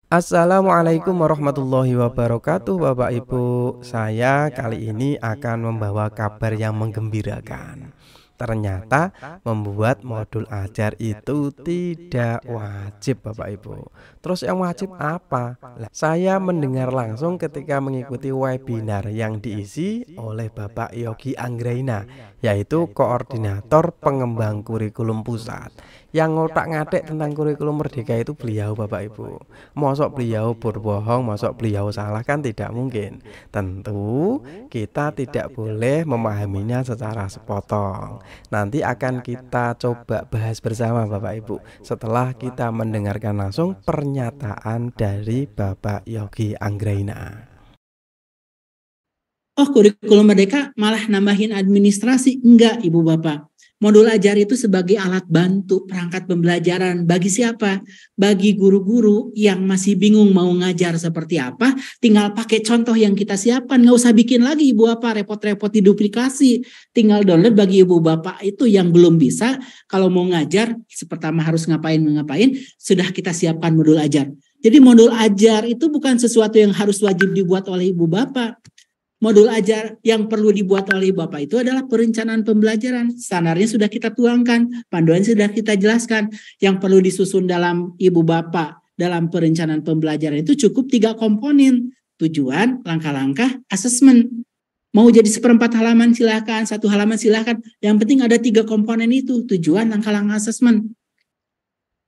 Assalamualaikum warahmatullahi wabarakatuh, Bapak Ibu. Saya kali ini akan membawa kabar yang menggembirakan. Ternyata membuat modul ajar itu tidak wajib, Bapak Ibu. Terus yang wajib apa? Lah, saya mendengar langsung ketika mengikuti webinar yang diisi oleh Bapak Yogi Anggraina, yaitu Koordinator Pengembang Kurikulum Pusat. Yang ngotak-ngatik tentang kurikulum merdeka itu beliau, Bapak Ibu. Mosok beliau berbohong, mosok beliau salah, kan tidak mungkin. Tentu kita tidak boleh memahaminya secara sepotong. Nanti akan kita coba bahas bersama, Bapak Ibu, setelah kita mendengarkan langsung pernyataan dari Bapak Yogi Anggraina. Oh, kurikulum merdeka malah nambahin administrasi. Enggak, Ibu Bapak. Modul ajar itu sebagai alat bantu perangkat pembelajaran. Bagi siapa? Bagi guru-guru yang masih bingung mau ngajar seperti apa, tinggal pakai contoh yang kita siapkan. Nggak usah bikin lagi Ibu Bapak, repot-repot diduplikasi. Tinggal download bagi Ibu Bapak itu yang belum bisa. Kalau mau ngajar, pertama harus ngapain, sudah kita siapkan modul ajar. Jadi modul ajar itu bukan sesuatu yang harus wajib dibuat oleh Ibu Bapak. Modul ajar yang perlu dibuat oleh Bapak itu adalah perencanaan pembelajaran. Standarnya sudah kita tuangkan, panduan sudah kita jelaskan. Yang perlu disusun dalam Ibu Bapak dalam perencanaan pembelajaran itu cukup 3 komponen. Tujuan, langkah-langkah, asesmen. Mau jadi 1/4 halaman silahkan, 1 halaman silahkan. Yang penting ada 3 komponen itu, tujuan, langkah-langkah, asesmen.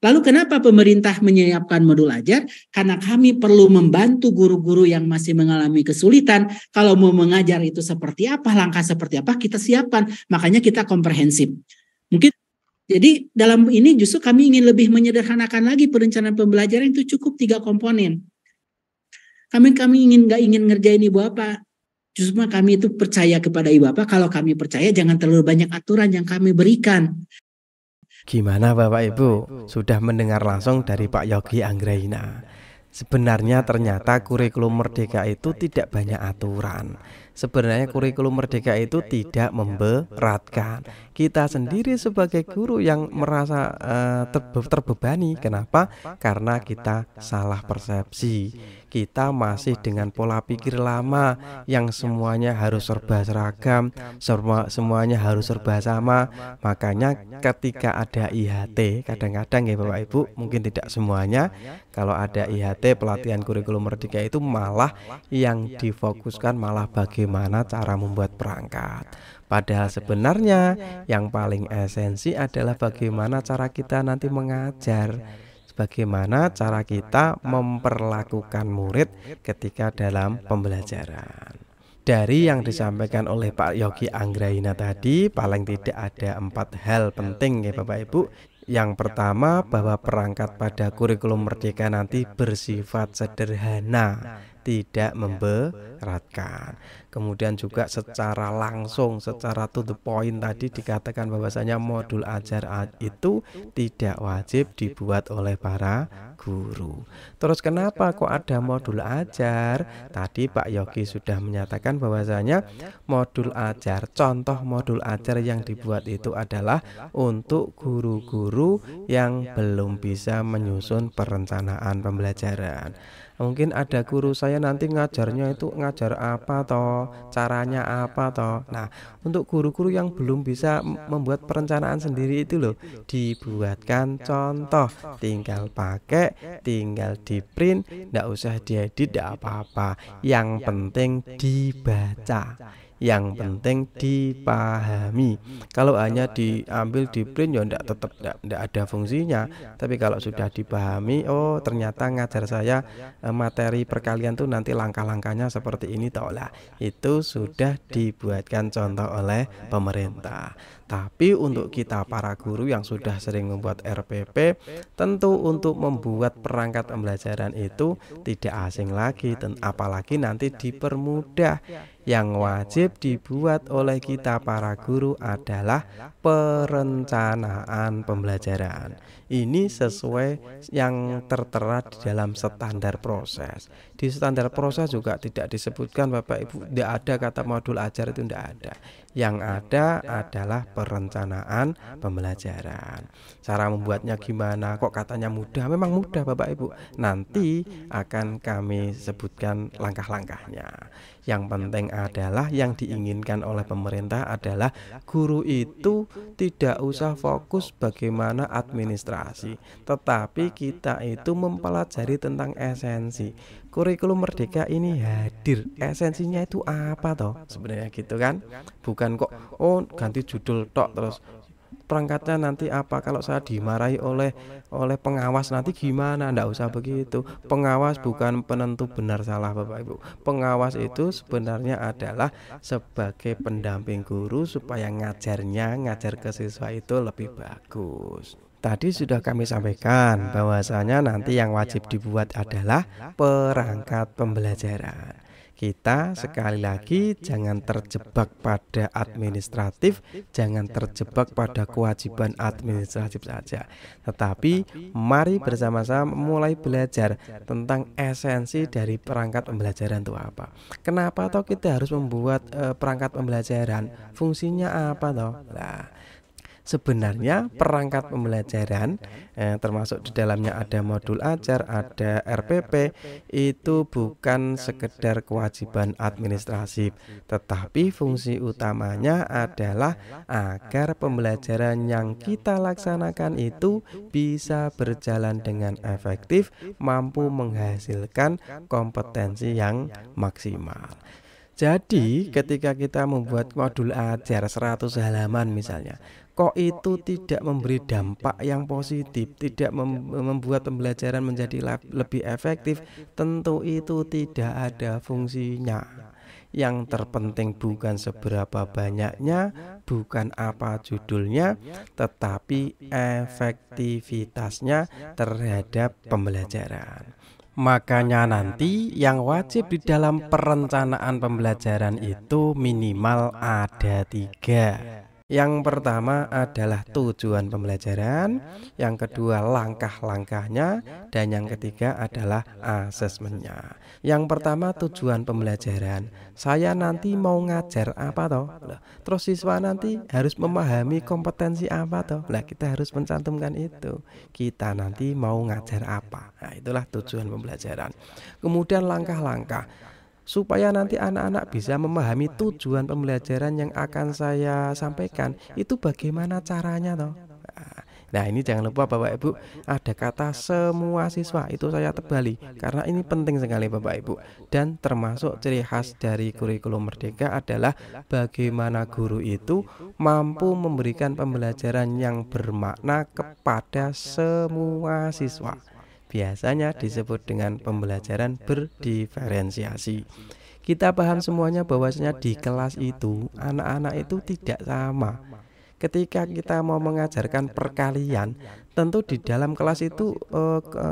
Lalu kenapa pemerintah menyiapkan modul ajar? Karena kami perlu membantu guru-guru yang masih mengalami kesulitan. Kalau mau mengajar itu seperti apa, langkah seperti apa, kita siapkan. Makanya kita komprehensif. Mungkin jadi dalam ini justru kami ingin lebih menyederhanakan lagi perencanaan pembelajaran itu cukup 3 komponen. Kami nggak ingin ngerjain Ibu Bapak. Justru kami itu percaya kepada Ibu Bapak. Kalau kami percaya jangan terlalu banyak aturan yang kami berikan. Gimana Bapak Ibu? Sudah mendengar langsung dari Pak Yogi Anggraina. Sebenarnya ternyata kurikulum merdeka itu tidak banyak aturan. Sebenarnya kurikulum merdeka itu tidak memberatkan. Kita sendiri sebagai guru yang merasa terbebani. Kenapa? Karena kita salah persepsi. Kita masih dengan pola pikir lama yang semuanya harus serba seragam, semuanya harus serba sama. Makanya ketika ada IHT, kadang-kadang ya Bapak Ibu, mungkin tidak semuanya, kalau ada IHT pelatihan kurikulum merdeka itu malah yang difokuskan malah bagaimana cara membuat perangkat. Padahal sebenarnya yang paling esensi adalah bagaimana cara kita nanti mengajar, bagaimana cara kita memperlakukan murid ketika dalam pembelajaran. Dari yang disampaikan oleh Pak Yogi Anggraina tadi, paling tidak ada 4 hal penting ya Bapak Ibu. Yang pertama, bahwa perangkat pada kurikulum merdeka nanti bersifat sederhana, tidak memberatkan. Kemudian juga secara langsung, secara to the point tadi dikatakan bahwasanya modul ajar itu tidak wajib dibuat oleh para guru. Terus kenapa kok ada modul ajar? Tadi Pak Yogi sudah menyatakan bahwasanya modul ajar, contoh modul ajar yang dibuat itu adalah untuk guru-guru yang belum bisa menyusun perencanaan pembelajaran. Mungkin ada guru saya nanti ngajarnya itu ngajar apa toh, caranya apa toh. Nah, untuk guru-guru yang belum bisa membuat perencanaan sendiri itu loh, dibuatkan contoh, tinggal pakai, tinggal di print, nggak usah diedit, nggak apa-apa. Yang penting dibaca, yang penting dipahami. Kalau hanya diambil di print ya tetap enggak ada fungsinya. Tapi kalau sudah dipahami, oh ternyata ngajar saya materi perkalian tuh nanti langkah-langkahnya seperti ini toh lah. Itu sudah dibuatkan contoh oleh pemerintah. Tapi untuk kita para guru yang sudah sering membuat RPP, tentu untuk membuat perangkat pembelajaran itu tidak asing lagi, dan apalagi nanti dipermudah. Yang wajib dibuat oleh kita para guru adalah perencanaan pembelajaran. Ini sesuai yang tertera di dalam standar proses. Di standar proses juga tidak disebutkan Bapak Ibu, tidak ada kata modul ajar, itu tidak ada. Yang ada adalah perencanaan pembelajaran. Cara membuatnya gimana? Kok katanya mudah? Memang mudah Bapak Ibu. Nanti akan kami sebutkan langkah-langkahnya. Yang penting adalah yang diinginkan oleh pemerintah adalah guru itu tidak usah fokus bagaimana administrasi, tetapi kita itu mempelajari tentang esensi. Kurikulum Merdeka ini hadir, esensinya itu apa toh? Sebenarnya gitu kan? Bukan kok ganti judul tok terus perangkatnya nanti apa, kalau saya dimarahi oleh pengawas nanti gimana? Ndak usah begitu. Pengawas bukan penentu benar salah Bapak Ibu. Pengawas itu sebenarnya adalah sebagai pendamping guru supaya ngajar ke siswa itu lebih bagus. Tadi sudah kami sampaikan bahwasanya nanti yang wajib dibuat adalah perangkat pembelajaran. Kita sekali lagi jangan terjebak pada administratif, jangan terjebak pada kewajiban administratif saja. Tetapi mari bersama-sama mulai belajar tentang esensi dari perangkat pembelajaran itu apa. Kenapa toh kita harus membuat perangkat pembelajaran? Fungsinya apa toh? Nah, sebenarnya perangkat pembelajaran termasuk di dalamnya ada modul ajar, ada RPP, itu bukan sekedar kewajiban administratif, tetapi fungsi utamanya adalah agar pembelajaran yang kita laksanakan itu bisa berjalan dengan efektif, mampu menghasilkan kompetensi yang maksimal. Jadi ketika kita membuat modul ajar 100 halaman misalnya, kok itu tidak memberi dampak yang positif, tidak membuat pembelajaran menjadi lebih efektif, tentu itu tidak ada fungsinya. Yang terpenting bukan seberapa banyaknya, bukan apa judulnya, tetapi efektivitasnya terhadap pembelajaran. Makanya nanti yang wajib di dalam perencanaan pembelajaran itu minimal ada 3. Yang pertama adalah tujuan pembelajaran, yang kedua langkah-langkahnya, dan yang ketiga adalah asesmennya. Yang pertama tujuan pembelajaran, saya nanti mau ngajar apa toh? Terus siswa nanti harus memahami kompetensi apa toh? Nah, kita harus mencantumkan itu. Kita nanti mau ngajar apa? Nah, itulah tujuan pembelajaran. Kemudian langkah-langkah, supaya nanti anak-anak bisa memahami tujuan pembelajaran yang akan saya sampaikan, itu bagaimana caranya toh? Nah, ini jangan lupa Bapak Ibu, ada kata semua siswa, itu saya tebali karena ini penting sekali Bapak Ibu. Dan termasuk ciri khas dari kurikulum Merdeka adalah bagaimana guru itu mampu memberikan pembelajaran yang bermakna kepada semua siswa. Biasanya disebut dengan pembelajaran berdiferensiasi. Kita paham semuanya bahwasanya di kelas itu anak-anak itu tidak sama. Ketika kita mau mengajarkan perkalian, tentu di dalam kelas itu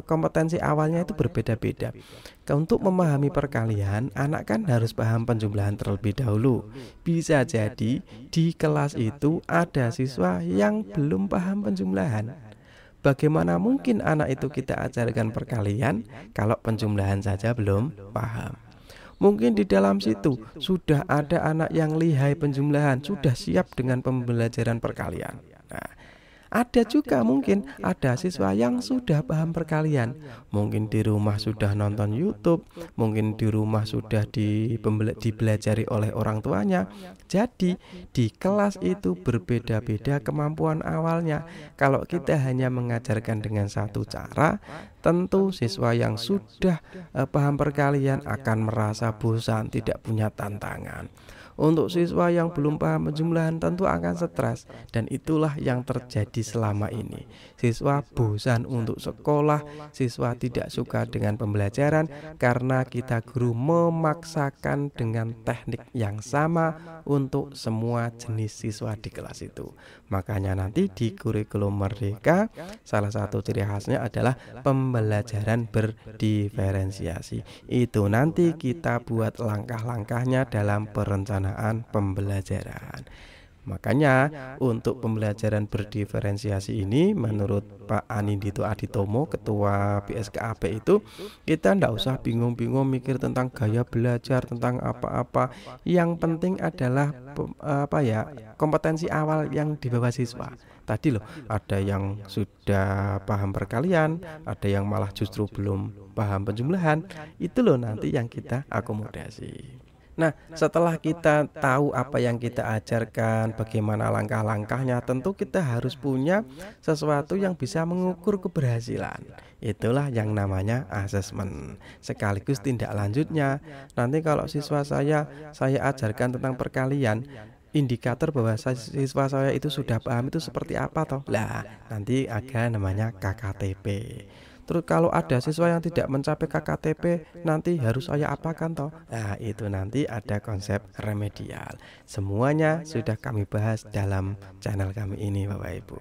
kompetensi awalnya itu berbeda-beda. Untuk memahami perkalian, anak kan harus paham penjumlahan terlebih dahulu. Bisa jadi di kelas itu ada siswa yang belum paham penjumlahan. Bagaimana mungkin anak itu kita ajarkan perkalian kalau penjumlahan saja belum paham? Mungkin di dalam situ sudah ada anak yang lihai penjumlahan, sudah siap dengan pembelajaran perkalian. Nah, ada juga mungkin ada siswa yang sudah paham perkalian, mungkin di rumah sudah nonton YouTube, mungkin di rumah sudah dipelajari oleh orang tuanya. Jadi di kelas itu berbeda-beda kemampuan awalnya. Kalau kita hanya mengajarkan dengan satu cara, tentu siswa yang sudah paham perkalian akan merasa bosan, tidak punya tantangan. Untuk siswa yang belum paham penjumlahan tentu akan stres, dan itulah yang terjadi selama ini. Siswa bosan untuk sekolah, siswa tidak suka dengan pembelajaran karena kita guru memaksakan dengan teknik yang sama untuk semua jenis siswa di kelas itu. Makanya nanti di kurikulum Merdeka salah satu ciri khasnya adalah pembelajaran berdiferensiasi. Itu nanti kita buat langkah-langkahnya dalam perencanaan pembelajaran. Makanya untuk pembelajaran berdiferensiasi ini menurut Pak Anindito Aditomo, Ketua BSKAP itu, kita ndak usah bingung-bingung mikir tentang gaya belajar, tentang apa-apa. Yang penting adalah kompetensi awal yang dibawa siswa. Tadi loh, ada yang sudah paham perkalian, ada yang malah justru belum paham penjumlahan. Itu loh nanti yang kita akomodasi. Nah, setelah kita tahu apa yang kita ajarkan, bagaimana langkah-langkahnya, tentu kita harus punya sesuatu yang bisa mengukur keberhasilan. Itulah yang namanya asesmen. Sekaligus tindak lanjutnya. Nanti kalau siswa saya ajarkan tentang perkalian, indikator bahwa siswa saya itu sudah paham itu seperti apa toh? Lah, nanti ada namanya KKTP. Terus kalau ada siswa yang tidak mencapai KKTP, nanti harus saya apakan toh? Nah, itu nanti ada konsep remedial. Semuanya sudah kami bahas dalam channel kami ini, Bapak Ibu.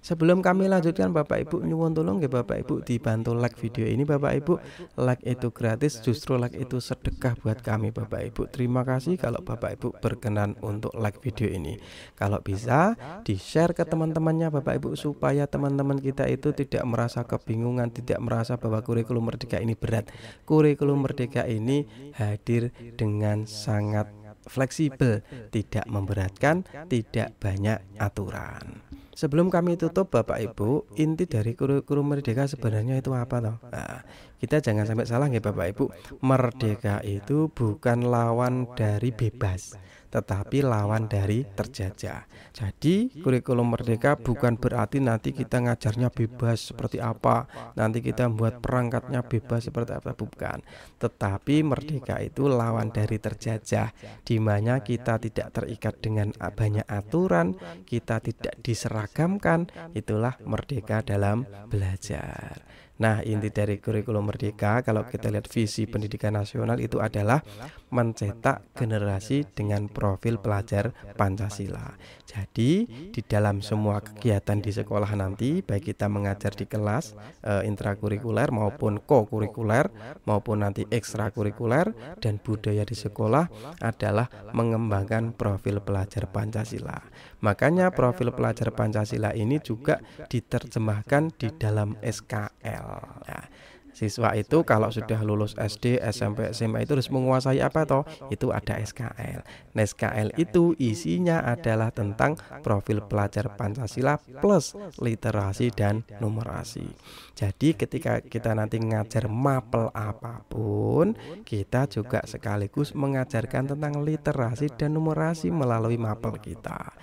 Sebelum kami lanjutkan, Bapak Ibu nyuwun tolong ya Bapak Ibu dibantu like video ini, Bapak Ibu. Like itu gratis, justru like itu sedekah buat kami, Bapak Ibu. Terima kasih kalau Bapak Ibu berkenan untuk like video ini. Kalau bisa di-share ke teman-temannya, Bapak Ibu, supaya teman-teman kita itu tidak merasa kebingungan, tidak merasa bahwa kurikulum merdeka ini berat. Kurikulum merdeka ini hadir dengan sangat fleksibel, tidak memberatkan, tidak banyak aturan. Sebelum kami tutup, Bapak Ibu, inti dari kurikulum merdeka sebenarnya itu apa toh? Nah, kita jangan sampai salah ya Bapak Ibu. Merdeka itu bukan lawan dari bebas, tetapi lawan dari terjajah. Jadi kurikulum merdeka bukan berarti nanti kita ngajarnya bebas seperti apa, nanti kita membuat perangkatnya bebas seperti apa, bukan. Tetapi merdeka itu lawan dari terjajah, di mana kita tidak terikat dengan banyak aturan, kita tidak diseragamkan. Itulah merdeka dalam belajar. Nah, inti dari kurikulum merdeka kalau kita lihat visi pendidikan nasional itu adalah mencetak generasi dengan profil pelajar Pancasila. Jadi di dalam semua kegiatan di sekolah nanti, baik kita mengajar di kelas intrakurikuler maupun kokurikuler maupun nanti ekstrakurikuler dan budaya di sekolah adalah mengembangkan profil pelajar Pancasila. Makanya profil pelajar Pancasila ini juga diterjemahkan di dalam SKL. Nah, siswa itu kalau sudah lulus SD, SMP, SMA itu harus menguasai apa toh? Itu ada SKL. Nah, SKL itu isinya adalah tentang profil pelajar Pancasila plus literasi dan numerasi. Jadi ketika kita nanti ngajar mapel apapun, kita juga sekaligus mengajarkan tentang literasi dan numerasi melalui mapel kita.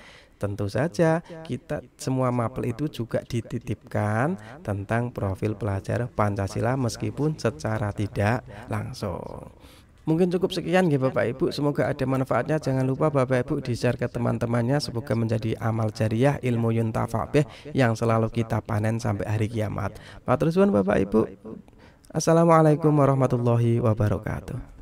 Tentu saja kita semua mapel itu juga dititipkan tentang profil pelajar Pancasila meskipun secara tidak langsung. Mungkin cukup sekian ya Bapak Ibu, semoga ada manfaatnya. Jangan lupa Bapak Ibu di-share ke teman-temannya, semoga menjadi amal jariah, ilmu yuntafa bih yang selalu kita panen sampai hari kiamat. Matur suwun Bapak Ibu. Assalamualaikum warahmatullahi wabarakatuh.